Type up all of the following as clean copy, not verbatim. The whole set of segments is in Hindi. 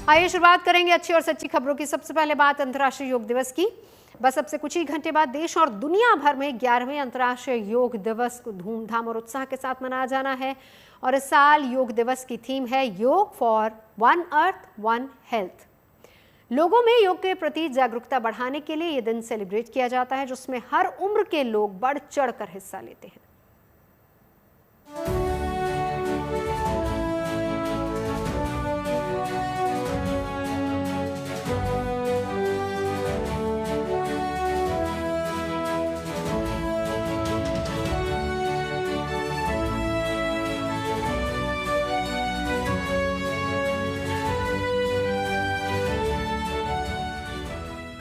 आइए शुरुआत करेंगे अच्छी और सच्ची खबरों की। सबसे पहले बात अंतर्राष्ट्रीय योग दिवस की। बस अब से कुछ ही घंटे बाद देश और दुनिया भर में 11वें अंतर्राष्ट्रीय योग दिवस को धूमधाम और उत्साह के साथ मनाया जाना है। और इस साल योग दिवस की थीम है योग for one earth one health. लोगों में योग के प्रति जागरूकता बढ़ाने के लिए ये दिन सेलिब्रेट किया जाता है, जिसमें हर उम्र के लोग बढ़ चढ़कर हिस्सा लेते हैं।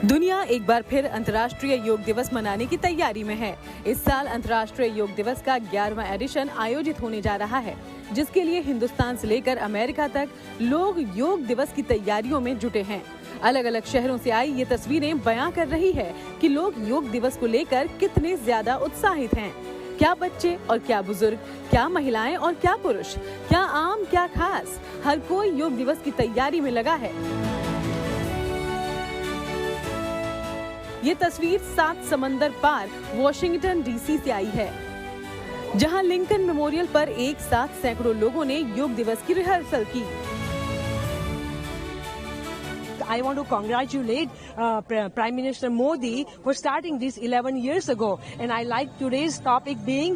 दुनिया एक बार फिर अंतर्राष्ट्रीय योग दिवस मनाने की तैयारी में है। इस साल अंतर्राष्ट्रीय योग दिवस का 11वां एडिशन आयोजित होने जा रहा है, जिसके लिए हिंदुस्तान से लेकर अमेरिका तक लोग योग दिवस की तैयारियों में जुटे हैं। अलग अलग शहरों से आई ये तस्वीरें बयां कर रही है कि लोग योग दिवस को लेकर कितने ज्यादा उत्साहित हैं। क्या बच्चे और क्या बुजुर्ग, क्या महिलाएं और क्या पुरुष, क्या आम क्या खास, हर कोई योग दिवस की तैयारी में लगा है। ये तस्वीर 7 समंदर पार वॉशिंगटन डीसी से आई है, जहां लिंकन मेमोरियल पर एक साथ सैकड़ों लोगों ने योग दिवस की रिहर्सल की। I want to congratulate Prime Minister Modi for starting this 11 years ago, and I like today's topic being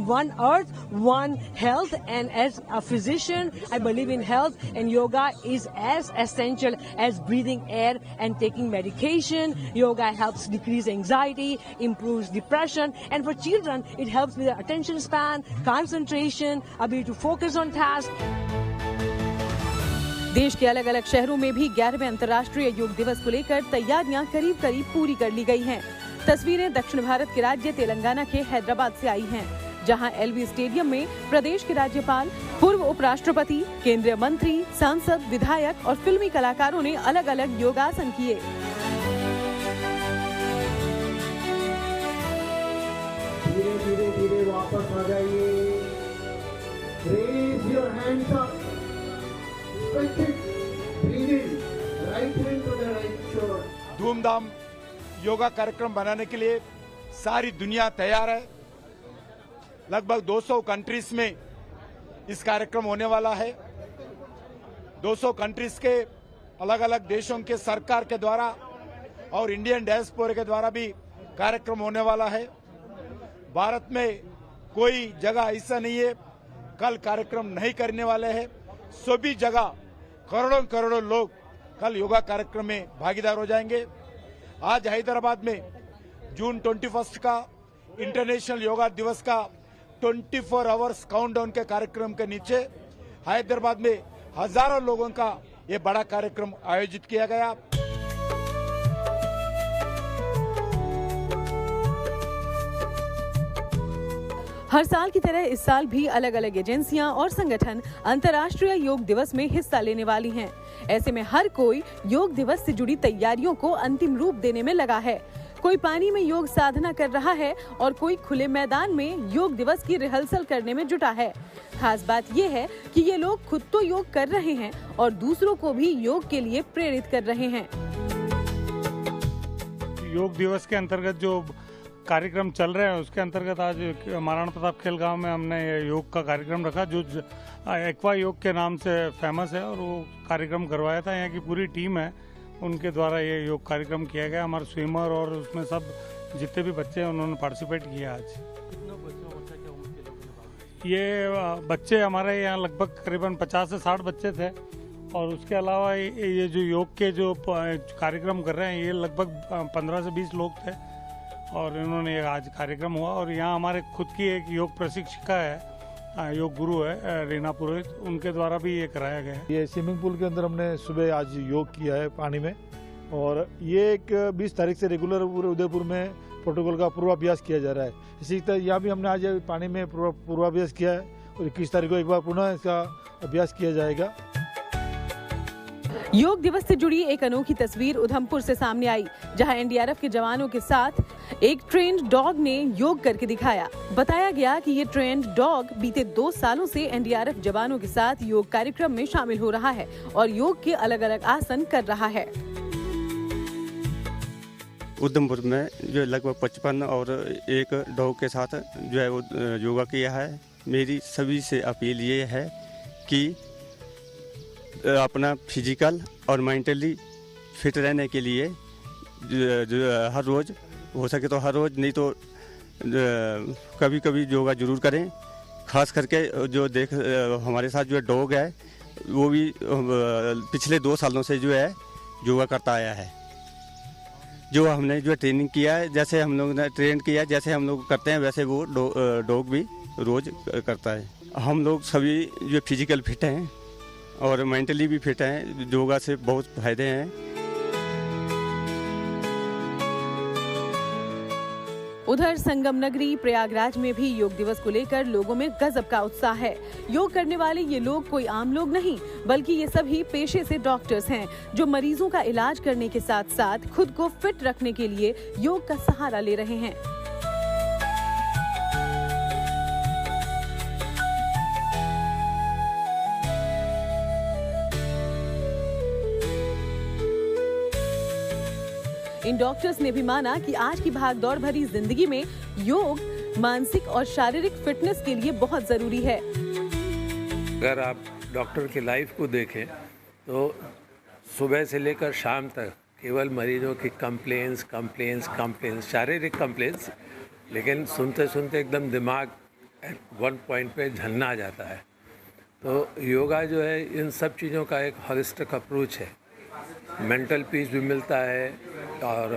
one earth, one health. And as a physician, I believe in health, and yoga is as essential as breathing air and taking medication. Yoga helps decrease anxiety, improves depression, and for children, it helps with their attention span, concentration, ability to focus on tasks. देश के अलग अलग शहरों में भी 11वें अंतर्राष्ट्रीय योग दिवस को लेकर तैयारियां करीब करीब पूरी कर ली गई हैं। तस्वीरें दक्षिण भारत के राज्य तेलंगाना के हैदराबाद से आई हैं, जहां एलवी स्टेडियम में प्रदेश के राज्यपाल, पूर्व उपराष्ट्रपति, केंद्रीय मंत्री, सांसद, विधायक और फिल्मी कलाकारों ने अलग अलग योगासन किए। धीरे धीरे वापस आ जाइए। Raise your hands up. धूमधाम योगा कार्यक्रम बनाने के लिए सारी दुनिया तैयार है। लगभग 200 कंट्रीज में इस कार्यक्रम होने वाला है। 200 कंट्रीज के अलग अलग देशों के सरकार के द्वारा और इंडियन डायस्पोरा के द्वारा भी कार्यक्रम होने वाला है। भारत में कोई जगह ऐसा नहीं है कल कार्यक्रम नहीं करने वाले हैं। सभी जगह करोड़ों करोड़ों लोग कल योगा कार्यक्रम में भागीदार हो जाएंगे। आज हैदराबाद में जून 21 का इंटरनेशनल योगा दिवस का 24 आवर्स काउंटडाउन के कार्यक्रम के नीचे हैदराबाद में हजारों लोगों का ये बड़ा कार्यक्रम आयोजित किया गया। हर साल की तरह इस साल भी अलग अलग एजेंसियां और संगठन अंतर्राष्ट्रीय योग दिवस में हिस्सा लेने वाली हैं। ऐसे में हर कोई योग दिवस से जुड़ी तैयारियों को अंतिम रूप देने में लगा है। कोई पानी में योग साधना कर रहा है और कोई खुले मैदान में योग दिवस की रिहर्सल करने में जुटा है। खास बात ये है कि ये लोग खुद तो योग कर रहे हैं और दूसरों को भी योग के लिए प्रेरित कर रहे हैं। योग दिवस के अंतर्गत जो कार्यक्रम चल रहे हैं उसके अंतर्गत आज महाराणा प्रताप खेल गांव में हमने योग का कार्यक्रम रखा, जो एक्वा योग के नाम से फेमस है, और वो कार्यक्रम करवाया था। यहाँ की पूरी टीम है, उनके द्वारा ये योग कार्यक्रम किया गया। हमारे स्विमर और उसमें सब जितने भी बच्चे हैं उन्होंने पार्टिसिपेट किया। आज ये बच्चे हमारे यहाँ लगभग करीबन 50 से 60 बच्चे थे, और उसके अलावा ये जो योग के जो कार्यक्रम कर रहे हैं ये लगभग 15 से 20 लोग थे, और इन्होंने आज कार्यक्रम हुआ। और यहाँ हमारे खुद की एक योग प्रशिक्षिका है, योग गुरु है रीना पुरोहित, उनके द्वारा भी ये कराया गया है। ये स्विमिंग पूल के अंदर हमने सुबह आज योग किया है पानी में, और ये एक 20 तारीख से रेगुलर पूरे उदयपुर में प्रोटोकॉल का पूर्वाभ्यास किया जा रहा है। इसी तरह यहाँ भी हमने आज पानी में पूर्वाभ्यास किया है, और 21 तारीख को एक बार पुनः इसका अभ्यास किया जाएगा। योग दिवस से जुड़ी एक अनोखी तस्वीर उधमपुर से सामने आई, जहां एनडीआरएफ के जवानों के साथ एक ट्रेन्ड डॉग ने योग करके दिखाया। बताया गया कि ये ट्रेन्ड डॉग बीते 2 सालों से एनडीआरएफ जवानों के साथ योग कार्यक्रम में शामिल हो रहा है और योग के अलग-अलग आसन कर रहा है। उधमपुर में जो लगभग 55 और एक डॉग के साथ जो है वो योगा किया है। मेरी सभी से अपील ये है कि अपना फिजिकल और मेंटली फिट रहने के लिए जो हर रोज़ हो सके तो हर रोज़, नहीं तो कभी कभी योगा जरूर करें। खास करके जो हमारे साथ जो डॉग है वो भी पिछले 2 सालों से जो है योगा करता आया है। जो हमने जो ट्रेनिंग किया है, जैसे हम लोग ने ट्रेन किया है, जैसे हम लोग करते हैं वैसे वो डॉग भी रोज़ करता है। हम लोग सभी जो फिजिकल फिट हैं और मेंटली भी फिट हैं। योगा से बहुत फायदे हैं। उधर संगम नगरी प्रयागराज में भी योग दिवस को लेकर लोगों में गजब का उत्साह है। योग करने वाले ये लोग कोई आम लोग नहीं, बल्कि ये सभी पेशे से डॉक्टर्स हैं, जो मरीजों का इलाज करने के साथ साथ खुद को फिट रखने के लिए योग का सहारा ले रहे हैं। इन डॉक्टर्स ने भी माना कि आज की भागदौड़ भरी जिंदगी में योग मानसिक और शारीरिक फिटनेस के लिए बहुत जरूरी है। अगर आप डॉक्टर की लाइफ को देखें तो सुबह से लेकर शाम तक केवल मरीजों की कंप्लेंट्स, शारीरिक कंप्लेंट्स, लेकिन सुनते सुनते एकदम दिमाग वन पॉइंट पे झलना आ जाता है। तो योगा जो है इन सब चीज़ों का एक होलिस्टिक अप्रोच है। मेंटल पीस भी मिलता है और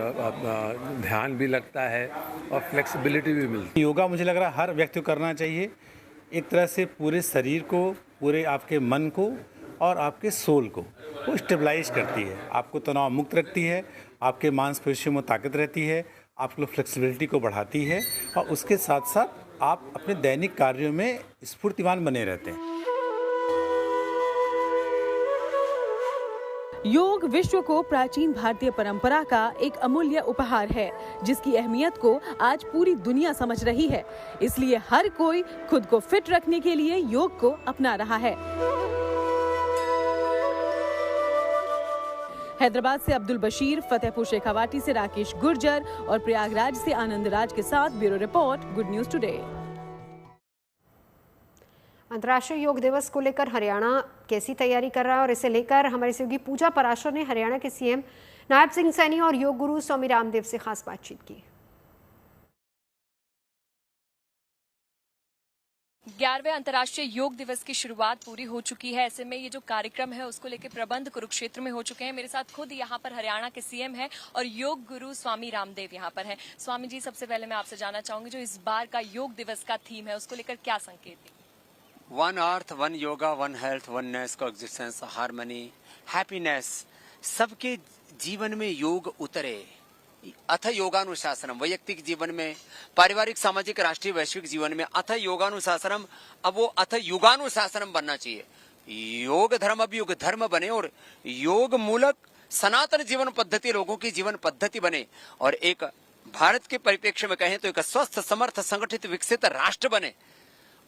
ध्यान भी लगता है और फ्लेक्सिबिलिटी भी मिलती है। योगा मुझे लग रहा है हर व्यक्ति को करना चाहिए। एक तरह से पूरे शरीर को, पूरे आपके मन को और आपके सोल को वो स्टेबलाइज करती है, आपको तनाव मुक्त रखती है, आपके मांसपेशियों में ताकत रहती है, आपको फ्लेक्सिबिलिटी को बढ़ाती है और उसके साथ साथ आप अपने दैनिक कार्यों में स्फूर्तिवान बने रहते हैं। योग विश्व को प्राचीन भारतीय परंपरा का एक अमूल्य उपहार है, जिसकी अहमियत को आज पूरी दुनिया समझ रही है। इसलिए हर कोई खुद को फिट रखने के लिए योग को अपना रहा है। हैदराबाद से अब्दुल बशीर, फतेहपुर शेखावाटी से राकेश गुर्जर और प्रयागराज से आनंद राज के साथ bureau report, good news today. अंतर्राष्ट्रीय योग दिवस को लेकर हरियाणा कैसी तैयारी कर रहा है और इसे लेकर हमारे सहयोगी पूजा पराशर ने हरियाणा के सीएम नायब सिंह सैनी और योग गुरु स्वामी रामदेव से खास बातचीत की। 11वें अंतर्राष्ट्रीय योग दिवस की शुरुआत पूरी हो चुकी है। ऐसे में ये जो कार्यक्रम है उसको लेकर प्रबंध कुरुक्षेत्र में हो चुके हैं। मेरे साथ खुद यहाँ पर हरियाणा के सीएम हैं और योग गुरु स्वामी रामदेव यहाँ पर हैं। स्वामी जी, सबसे पहले मैं आपसे जानना चाहूंगी, जो इस बार का योग दिवस का थीम है उसको लेकर क्या संकेत है? One earth, one yoga, one health, oneness, coexistence, harmony, happiness, सबके जीवन में योग उतरे। अथ योगानुशासनम, वैयक्तिक जीवन में, पारिवारिक, सामाजिक, राष्ट्रीय, वैश्विक जीवन में अथ योगानुशासनम, अब वो अथ युगानुशासनम बनना चाहिए। योग धर्म अब युग धर्म बने और योग मूलक सनातन जीवन पद्धति लोगों की जीवन पद्धति बने और एक भारत के परिप्रेक्ष्य में कहें तो एक स्वस्थ, समर्थ, संगठित, विकसित राष्ट्र बने।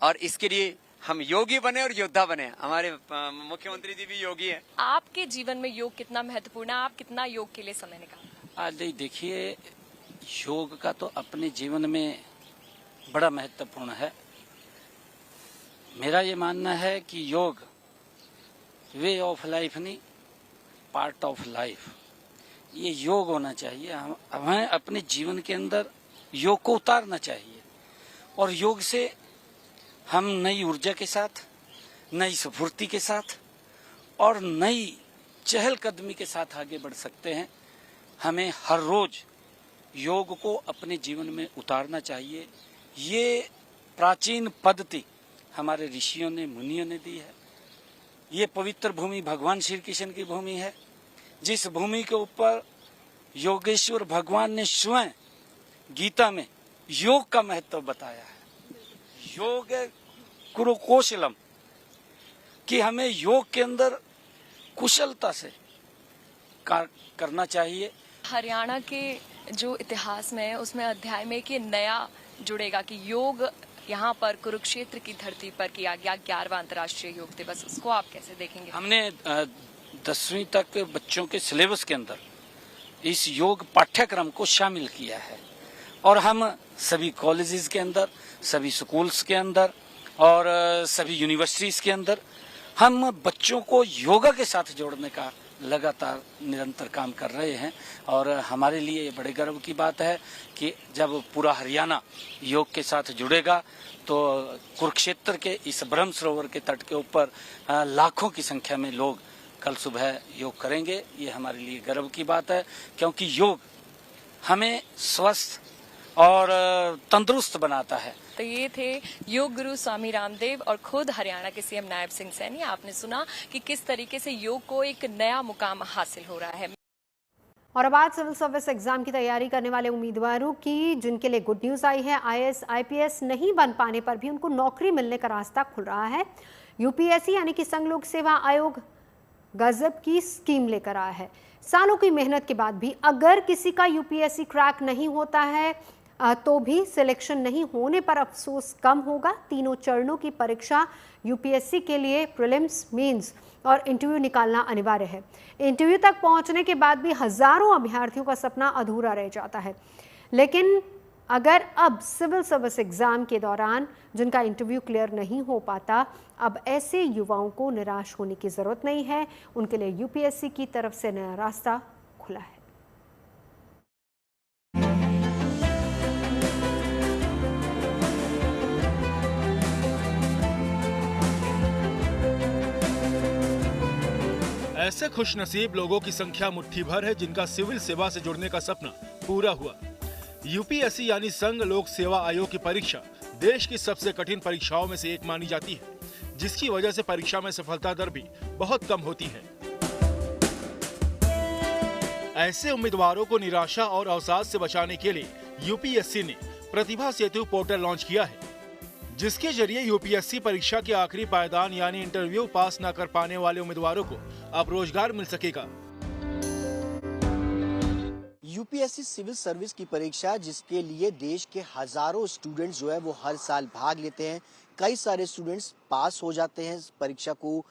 और इसके लिए हम योगी बने और योद्धा बने। हमारे मुख्यमंत्री जी भी योगी हैं। आपके जीवन में योग कितना महत्वपूर्ण है? आप कितना योग के लिए समय निकालते हैं? देखिए, योग का तो अपने जीवन में बड़ा महत्वपूर्ण है। मेरा ये मानना है कि योग वे ऑफ लाइफ नहीं, पार्ट ऑफ लाइफ। ये योग होना चाहिए। हमें अपने जीवन के अंदर योग को उतारना चाहिए और योग से हम नई ऊर्जा के साथ, नई स्फूर्ति के साथ और नई चहलकदमी के साथ आगे बढ़ सकते हैं। हमें हर रोज योग को अपने जीवन में उतारना चाहिए। ये प्राचीन पद्धति हमारे ऋषियों ने, मुनियों ने दी है। ये पवित्र भूमि भगवान श्री कृष्ण की भूमि है, जिस भूमि के ऊपर योगेश्वर भगवान ने स्वयं गीता में योग का महत्व बताया है। योग गुरु कौशलम, कि हमें योग के अंदर कुशलता से कार्य करना चाहिए। हरियाणा के जो इतिहास में है उसमें अध्याय में कि नया जुड़ेगा कि योग यहाँ पर कुरुक्षेत्र की धरती पर किया गया 11वां अंतर्राष्ट्रीय योग दिवस, उसको आप कैसे देखेंगे? हमने 10वीं तक बच्चों के सिलेबस के अंदर इस योग पाठ्यक्रम को शामिल किया है और हम सभी कॉलेजेस के अंदर, सभी स्कूल्स के अंदर और सभी यूनिवर्सिटीज के अंदर हम बच्चों को योगा के साथ जोड़ने का लगातार निरंतर काम कर रहे हैं। और हमारे लिए ये बड़े गर्व की बात है कि जब पूरा हरियाणा योग के साथ जुड़ेगा तो कुरुक्षेत्र के इस ब्रह्म सरोवर के तट के ऊपर लाखों की संख्या में लोग कल सुबह योग करेंगे। ये हमारे लिए गर्व की बात है, क्योंकि योग हमें स्वस्थ और तंदुरुस्त बनाता है। तो ये थे योग गुरु स्वामी रामदेव और खुद हरियाणा के सीएम नायब सिंह सैनी। आपने सुना कि किस तरीके से योग को एक नया मुकाम हासिल हो रहा है। और अब आज सिविल सर्विस एग्जाम की तैयारी करने वाले उम्मीदवारों की जिनके लिए गुड न्यूज आई है। आईएएस आईपीएस नहीं बन पाने पर भी उनको नौकरी मिलने का रास्ता खुल रहा है। यूपीएससी यानी कि संघ लोक सेवा आयोग गजब की स्कीम लेकर आया है। सालों की मेहनत के बाद भी अगर किसी का यूपीएससी क्रैक नहीं होता है तो भी सिलेक्शन नहीं होने पर अफसोस कम होगा। तीनों चरणों की परीक्षा यूपीएससी के लिए प्रीलिम्स, मेंस और इंटरव्यू निकालना अनिवार्य है। इंटरव्यू तक पहुंचने के बाद भी हजारों अभ्यर्थियों का सपना अधूरा रह जाता है। लेकिन अगर अब सिविल सर्विस एग्जाम के दौरान जिनका इंटरव्यू क्लियर नहीं हो पाता, अब ऐसे युवाओं को निराश होने की जरूरत नहीं है। उनके लिए यूपीएससी की तरफ से नया रास्ता खुला है। ऐसे खुशनसीब लोगों की संख्या मुट्ठी भर है जिनका सिविल सेवा से जुड़ने का सपना पूरा हुआ। यूपीएससी यानी संघ लोक सेवा आयोग की परीक्षा देश की सबसे कठिन परीक्षाओं में से एक मानी जाती है, जिसकी वजह से परीक्षा में सफलता दर भी बहुत कम होती है। ऐसे उम्मीदवारों को निराशा और अवसाद से बचाने के लिए यूपीएससी ने प्रतिभा सेतु पोर्टल लॉन्च किया है, जिसके जरिए यूपीएससी परीक्षा के आखिरी पायदान यानी इंटरव्यू पास न कर पाने वाले उम्मीदवारों को अब रोजगार मिल सकेगा। यूपीएससी सिविल सर्विस की परीक्षा जिसके लिए देश के हजारों स्टूडेंट्स जो है वो हर साल भाग लेते हैं। कई सारे स्टूडेंट्स पास हो जाते हैं, परीक्षा को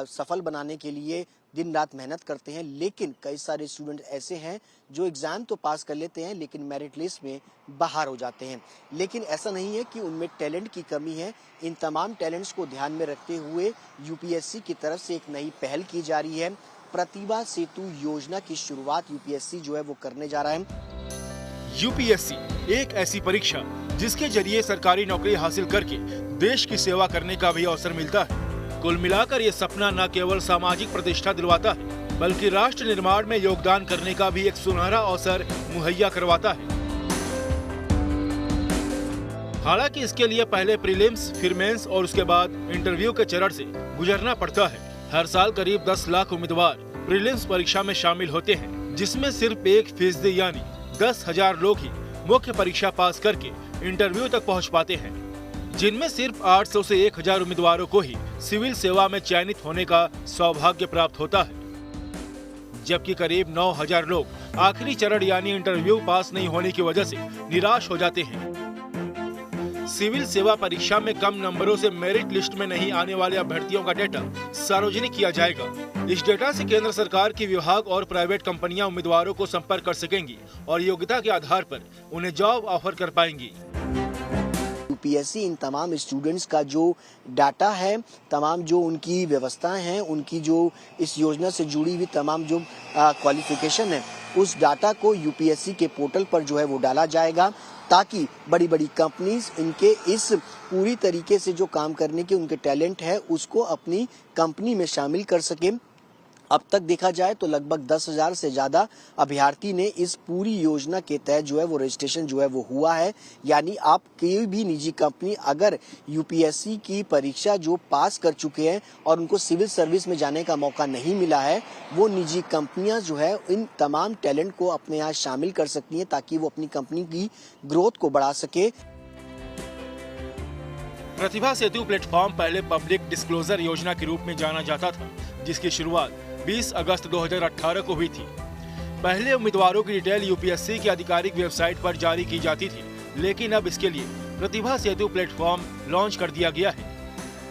सफल बनाने के लिए दिन रात मेहनत करते हैं, लेकिन कई सारे स्टूडेंट ऐसे हैं जो एग्जाम तो पास कर लेते हैं लेकिन मेरिट लिस्ट में बाहर हो जाते हैं। लेकिन ऐसा नहीं है कि उनमें टैलेंट की कमी है। इन तमाम टैलेंट्स को ध्यान में रखते हुए यूपीएससी की तरफ से एक नई पहल की जा रही है। प्रतिभा सेतु योजना की शुरुआत यूपीएससी जो है वो करने जा रहा है। यूपीएससी एक ऐसी परीक्षा जिसके जरिए सरकारी नौकरी हासिल करके देश की सेवा करने का भी अवसर मिलता है। कुल मिलाकर ये सपना न केवल सामाजिक प्रतिष्ठा दिलवाता है बल्कि राष्ट्र निर्माण में योगदान करने का भी एक सुनहरा अवसर मुहैया करवाता है। हालांकि इसके लिए पहले प्रीलिम्स, फिर मेंस और उसके बाद इंटरव्यू के चरण से गुजरना पड़ता है। हर साल करीब 10 लाख उम्मीदवार प्रीलिम्स परीक्षा में शामिल होते हैं, जिसमें सिर्फ 1% यानी 10,000 लोग ही मुख्य परीक्षा पास करके इंटरव्यू तक पहुंच पाते हैं, जिनमें सिर्फ 800 से 1000 उम्मीदवारों को ही सिविल सेवा में चयनित होने का सौभाग्य प्राप्त होता है, जबकि करीब 9000 लोग आखिरी चरण यानी इंटरव्यू पास नहीं होने की वजह से निराश हो जाते हैं। सिविल सेवा परीक्षा में कम नंबरों से मेरिट लिस्ट में नहीं आने वाले अभ्यर्थियों का डेटा सार्वजनिक किया जाएगा। इस डेटा से केंद्र सरकार की विभाग और प्राइवेट कंपनियां उम्मीदवारों को संपर्क कर सकेंगी और योग्यता के आधार पर उन्हें जॉब ऑफर कर पाएंगी। यूपीएससी इन तमाम स्टूडेंट्स का जो डाटा है, तमाम जो उनकी व्यवस्थाएं हैं, उनकी जो इस योजना से जुड़ी हुई तमाम जो क्वालिफिकेशन है, उस डाटा को यूपीएससी के पोर्टल पर जो है वो डाला जाएगा, ताकि बड़ी बड़ी कंपनीज इनके इस पूरी तरीके से जो काम करने के उनके टैलेंट है उसको अपनी कंपनी में शामिल कर सके। अब तक देखा जाए तो लगभग 10,000 से ज्यादा अभ्यर्थी ने इस पूरी योजना के तहत जो है वो रजिस्ट्रेशन जो है वो हुआ है। यानी आप कोई भी निजी कंपनी अगर यूपीएससी की परीक्षा जो पास कर चुके हैं और उनको सिविल सर्विस में जाने का मौका नहीं मिला है, वो निजी कंपनियां जो है इन तमाम टैलेंट को अपने यहाँ शामिल कर सकती हैं ताकि वो अपनी कंपनी की ग्रोथ को बढ़ा सके। प्रतिभा सेतु प्लेटफॉर्म पहले पब्लिक डिस्क्लोजर योजना के रूप में जाना जाता था, जिसकी शुरुआत 20 अगस्त 2018 को हुई थी। पहले उम्मीदवारों की डिटेल यूपीएससी की आधिकारिक वेबसाइट पर जारी की जाती थी, लेकिन अब इसके लिए प्रतिभा सेतु प्लेटफॉर्म लॉन्च कर दिया गया है।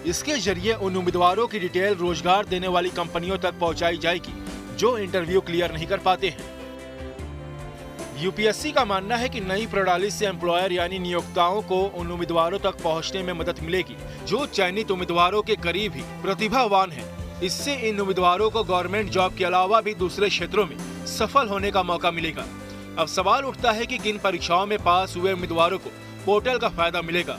इसके जरिए उन उम्मीदवारों की डिटेल रोजगार देने वाली कंपनियों तक पहुंचाई जाएगी जो इंटरव्यू क्लियर नहीं कर पाते हैं। यूपीएससी का मानना है कि नई प्रणाली से एम्प्लॉयर यानी नियोक्ताओं को उन उम्मीदवारों तक पहुंचने में मदद मिलेगी जो चयनित उम्मीदवारों के करीब ही प्रतिभावान हैं। इससे इन उम्मीदवारों को गवर्नमेंट जॉब के अलावा भी दूसरे क्षेत्रों में सफल होने का मौका मिलेगा। अब सवाल उठता है कि किन परीक्षाओं में पास हुए उम्मीदवारों को पोर्टल का फायदा मिलेगा।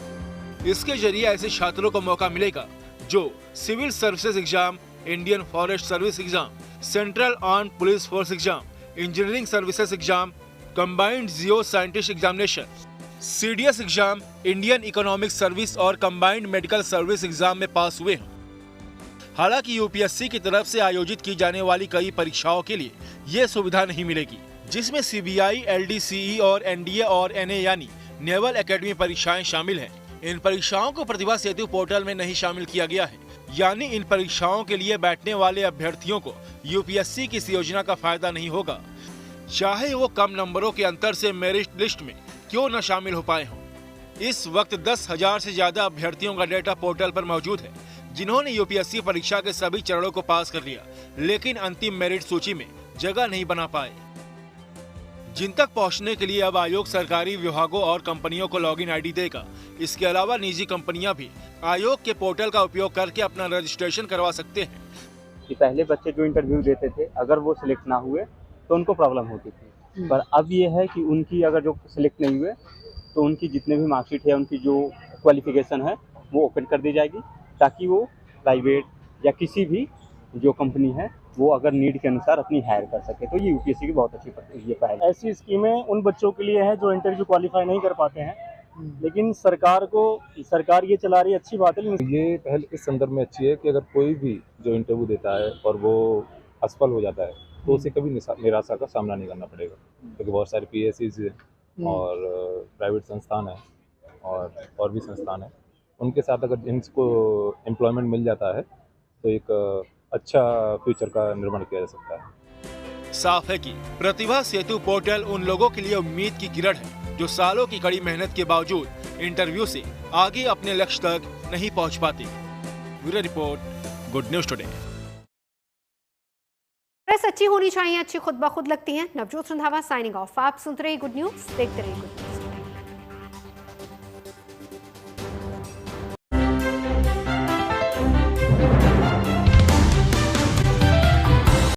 इसके जरिए ऐसे छात्रों को मौका मिलेगा जो civil services exam, Indian forest service exam, central armed police force exam, engineering services exam, combined geo scientist examination, CDS exam, Indian economic service और कंबाइंड मेडिकल सर्विस एग्जाम में पास हुए हैं। हालांकि यूपीएससी की तरफ से आयोजित की जाने वाली कई परीक्षाओं के लिए ये सुविधा नहीं मिलेगी, जिसमें सीबीआई, एलडीसीई और एनडीए और एनए यानी नेवल एकेडमी परीक्षाएं शामिल हैं। इन परीक्षाओं को प्रतिभा सेतु पोर्टल में नहीं शामिल किया गया है, यानी इन परीक्षाओं के लिए बैठने वाले अभ्यर्थियों को यूपीएससी की इस योजना का फायदा नहीं होगा, चाहे वो कम नंबरों के अंतर से मेरिट लिस्ट में क्यों न शामिल हो पाए हों। इस वक्त 10,000 से ज्यादा अभ्यर्थियों का डेटा पोर्टल पर मौजूद है, जिन्होंने यूपीएससी परीक्षा के सभी चरणों को पास कर लिया, लेकिन अंतिम मेरिट सूची में जगह नहीं बना पाए। जिन तक पहुंचने के लिए अब आयोग सरकारी विभागों और कंपनियों को लॉगिन आईडी देगा। इसके अलावा निजी कंपनियां भी आयोग के पोर्टल का उपयोग करके अपना रजिस्ट्रेशन करवा सकते हैं। कि पहले बच्चे जो इंटरव्यू देते थे, अगर वो सिलेक्ट ना हुए तो उनको प्रॉब्लम होती थी, पर अब ये है कि उनकी अगर जो सिलेक्ट नहीं हुए तो उनकी जितने भी मार्कशीट है, उनकी जो क्वालिफिकेशन है वो ओपन कर दी जाएगी, ताकि वो प्राइवेट या किसी भी जो कंपनी है वो अगर नीड के अनुसार अपनी हायर कर सके। तो ये यूपीएससी की बहुत अच्छी ये पहल है। ऐसी स्कीमें उन बच्चों के लिए है जो इंटरव्यू क्वालिफाई नहीं कर पाते हैं, लेकिन सरकार ये चला रही है, अच्छी बात है। ये पहल इस संदर्भ में अच्छी है कि अगर कोई भी जो इंटरव्यू देता है और वो असफल हो जाता है तो उसे कभी निराशा का सामना नहीं करना पड़ेगा, क्योंकि बहुत सारे पीएससीज और प्राइवेट संस्थान है और भी संस्थान है, उनके साथ अगर इनको एम्प्लॉयमेंट मिल जाता है तो एक अच्छा फ्यूचर का निर्माण किया जा सकता है। साफ है कि प्रतिभा सेतु पोर्टल उन लोगों के लिए उम्मीद की किरण है जो सालों की कड़ी मेहनत के बावजूद इंटरव्यू से आगे अपने लक्ष्य तक नहीं पहुंच पाते। Bureau report, good news today. Press अच्छी होनी चाहिए, अच्छी खुद ब खुद लगती है। Navjot Randhawa signing off. आप सुनते रहिए गुड न्यूज, देखते रहिए गुड न्यूज।